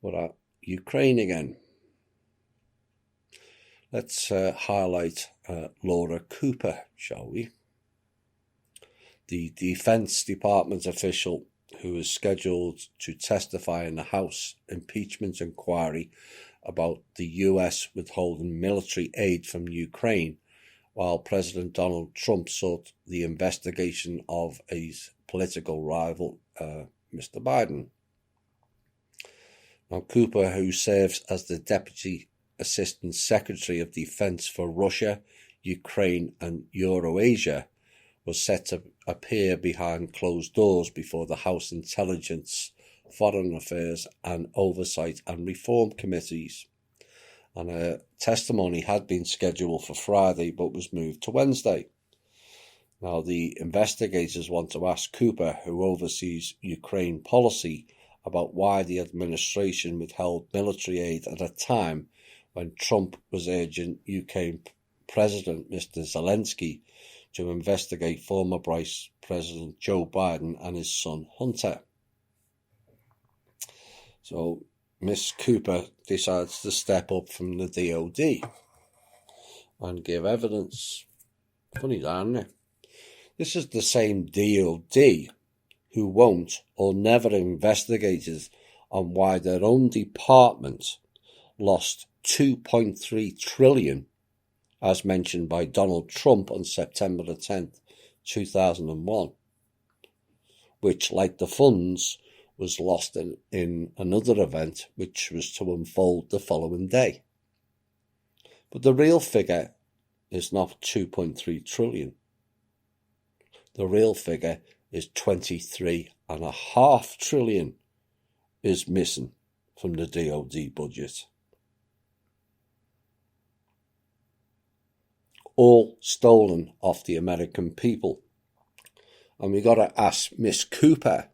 We're at Ukraine again. Let's highlight Laura Cooper, shall we? The Defense Department official who is scheduled to testify in the House impeachment inquiry about the US withholding military aid from Ukraine while President Donald Trump sought the investigation of his political rival, Mr. Biden. Now, Cooper, who serves as the Deputy Assistant Secretary of Defense for Russia, Ukraine and Eurasia, was set to appear behind closed doors before the House Intelligence, Foreign Affairs and Oversight and Reform Committees. And her testimony had been scheduled for Friday but was moved to Wednesday. Now, the investigators want to ask Cooper, who oversees Ukraine policy, about why the administration withheld military aid at a time when Trump was urging UK President Mr. Zelensky to investigate former Vice President Joe Biden and his son Hunter. So Miss Cooper decides to step up from the DOD and give evidence. Funny that, isn't it? This is the same DOD who won't or never investigated on why their own department lost $2.3 trillion, as mentioned by Donald Trump on September the 10th, 2001, which, like the funds, was lost in another event which was to unfold the following day. But the real figure is not 2.3 trillion. The real figure is 23.5 trillion is missing from the DOD budget. All stolen off the American people. And we got to ask Miss Cooper,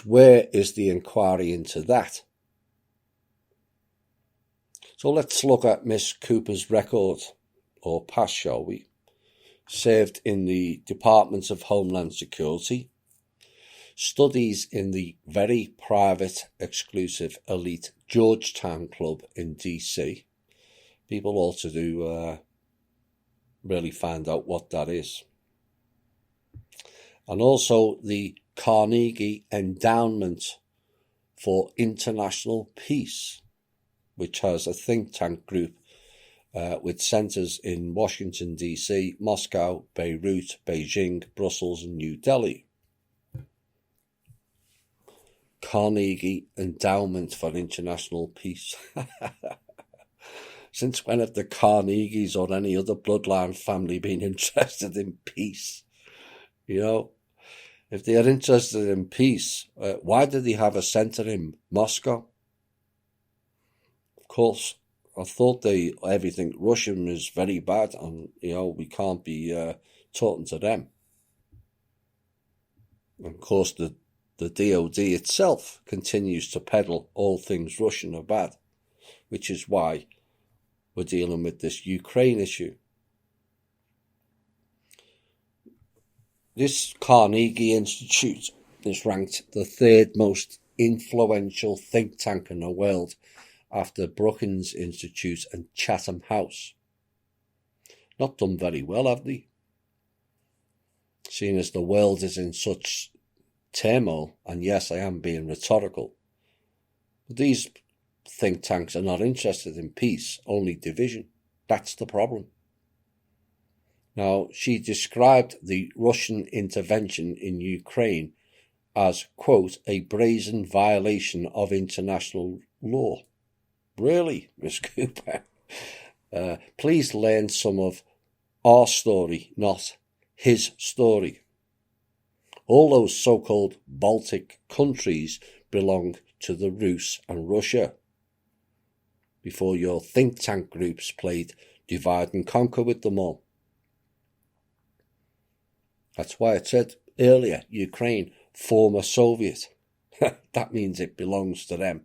where is the inquiry into that? So let's look at Miss Cooper's record, or past, shall we? Served in the Department of Homeland Security, studies in the very private, exclusive, elite Georgetown Club in DC. People ought to do really find out what that is. And also the Carnegie Endowment for International Peace, which has a think tank group with centres in Washington, D.C., Moscow, Beirut, Beijing, Brussels and New Delhi. Carnegie Endowment for International Peace. Since when have the Carnegies or any other bloodline family been interested in peace? You know, if they are interested in peace, why do they have a centre in Moscow? Of course, I thought everything Russian is very bad and, we can't be talking to them. And of course, the DOD itself continues to peddle all things Russian are bad, which is why we're dealing with this Ukraine issue. This Carnegie Institute is ranked the third most influential think tank in the world after Brookings Institute and Chatham House. Not done very well, have they? Seeing as the world is in such turmoil, and yes, I am being rhetorical, but these think tanks are not interested in peace, only division. That's the problem. Now, she described the Russian intervention in Ukraine as, quote, a brazen violation of international law. Really, Miss Cooper? Please learn some of our story, not his story. All those so-called Baltic countries belong to the Rus and Russia. Before your think tank groups played divide and conquer with them all. That's why I said earlier, Ukraine, former Soviet. That means it belongs to them.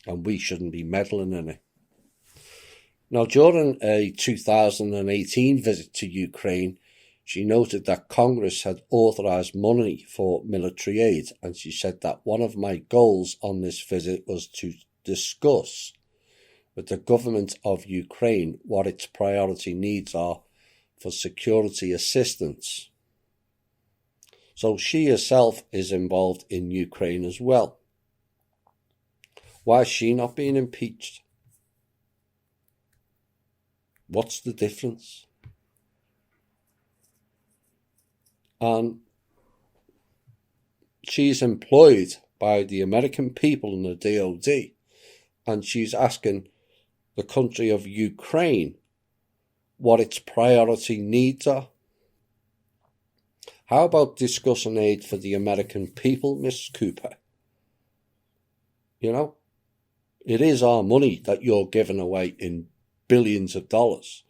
And we shouldn't be meddling in it. Now, during a 2018 visit to Ukraine, She noted that Congress had authorised money for military aid, and she said that one of my goals on this visit was to discuss with the government of Ukraine what its priority needs are for security assistance. So she herself is involved in Ukraine as well. Why is she not being impeached? What's the difference? And she's employed by the American people in the DOD, and she's asking the country of Ukraine what its priority needs are. How about discussing aid for the American people, Miss Cooper? You know, it is our money that you're giving away in billions of dollars,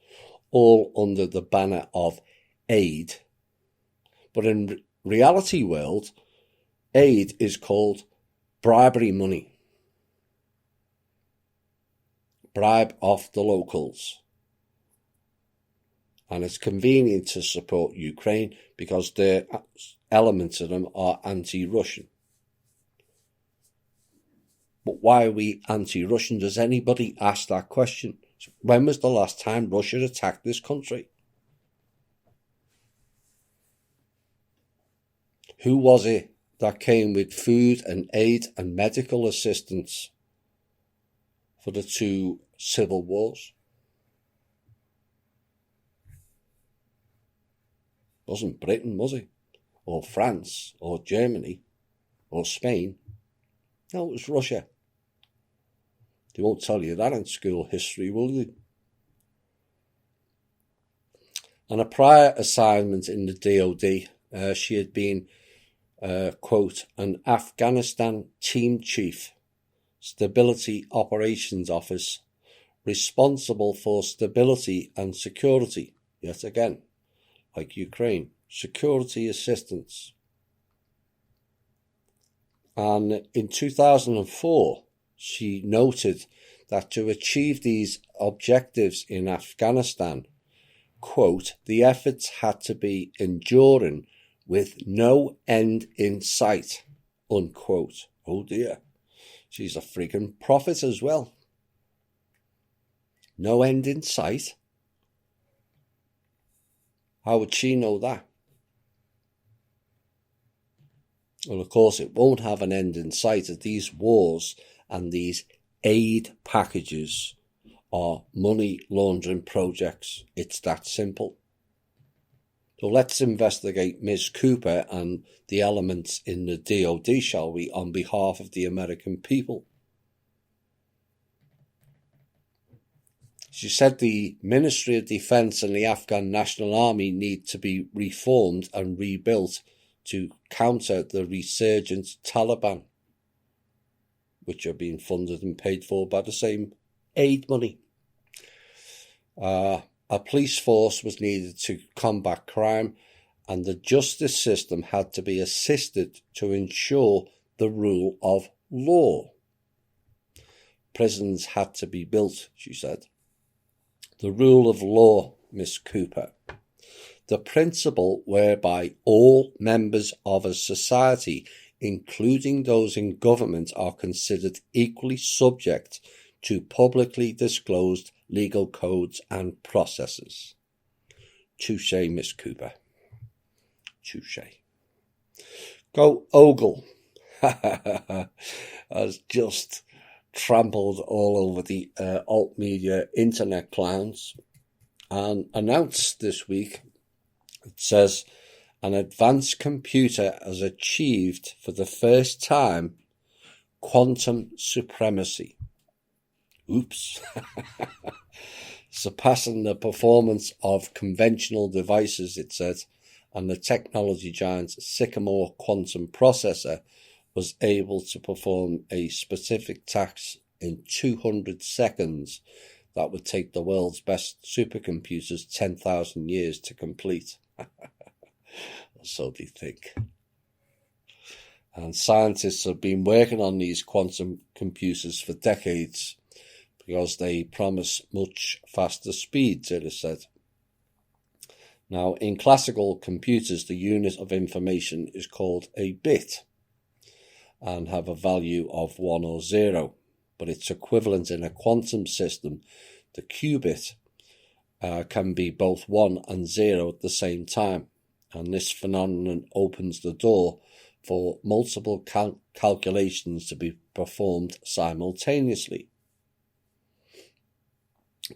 all under the banner of aid. But in reality world, aid is called bribery money. Bribe off the locals. And it's convenient to support Ukraine because their elements of them are anti-Russian. But why are we anti-Russian? Does anybody ask that question? When was the last time Russia attacked this country? Who was it that came with food and aid and medical assistance for the two civil wars? Wasn't Britain, was it? Or France, or Germany, or Spain. No, it was Russia. They won't tell you that in school history, will they? On a prior assignment in the DOD, she had been, quote, an Afghanistan team chief, stability operations office, responsible for stability and security, yet again, like Ukraine, security assistance. And in 2004, she noted that to achieve these objectives in Afghanistan, quote, the efforts had to be enduring with no end in sight, unquote. Oh dear, she's a freaking prophet as well. No end in sight? How would she know that? Well, of course, it won't have an end in sight, as these wars and these aid packages are money laundering projects. It's that simple. So let's investigate Ms. Cooper and the elements in the DOD, shall we, on behalf of the American people. She said the Ministry of Defence and the Afghan National Army need to be reformed and rebuilt to counter the resurgent Taliban, which are being funded and paid for by the same aid money. A police force was needed to combat crime, and the justice system had to be assisted to ensure the rule of law. Prisons had to be built, she said. The rule of law, Miss Cooper. The principle whereby all members of a society, including those in government, are considered equally subject to publicly disclosed legal codes and processes. Touche, Miss Cooper. Touche. Go Ogle has just trampled all over the alt media internet clowns and announced this week, it says, an advanced computer has achieved for the first time quantum supremacy. Oops. Surpassing the performance of conventional devices, it says, and the technology giant's Sycamore quantum processor was able to perform a specific task in 200 seconds that would take the world's best supercomputers 10,000 years to complete. So they think. And scientists have been working on these quantum computers for decades because they promise much faster speeds, it is said. Now, in classical computers, the unit of information is called a bit and have a value of 1 or 0, but its equivalent in a quantum system, the qubit, can be both 1 and 0 at the same time, and this phenomenon opens the door for multiple calculations to be performed simultaneously.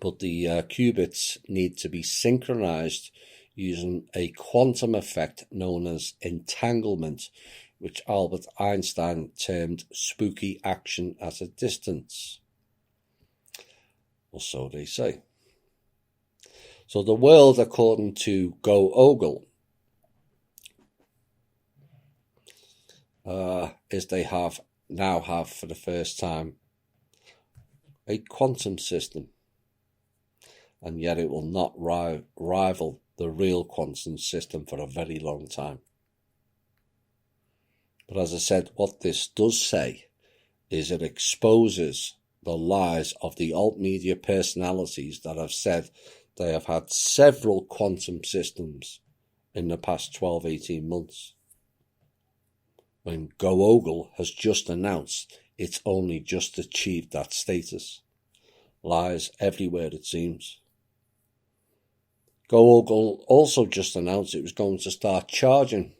But the qubits need to be synchronized using a quantum effect known as entanglement, which Albert Einstein termed spooky action at a distance. Or so they say. So the world, according to Go-Ogle, is they now have for the first time a quantum system, and yet it will not rival the real quantum system for a very long time. But as I said, what this does say is it exposes the lies of the alt media personalities that have said they have had several quantum systems in the past 12-18 months, when Go-Ogle has just announced it's only just achieved that status. Lies everywhere, it seems. Go-Ogle also just announced it was going to start charging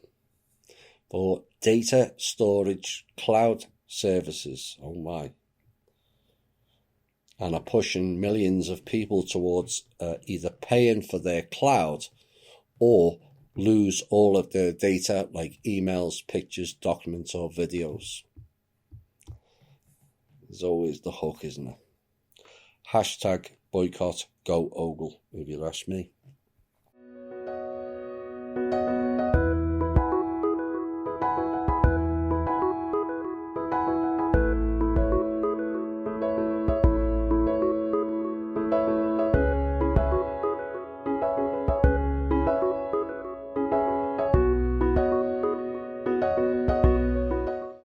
for data storage cloud services. Oh my. And are pushing millions of people towards either paying for their cloud or lose all of their data, like emails, pictures, documents, or videos. There's always the hook, isn't there? Hashtag boycott Go-Ogle, if you ask me.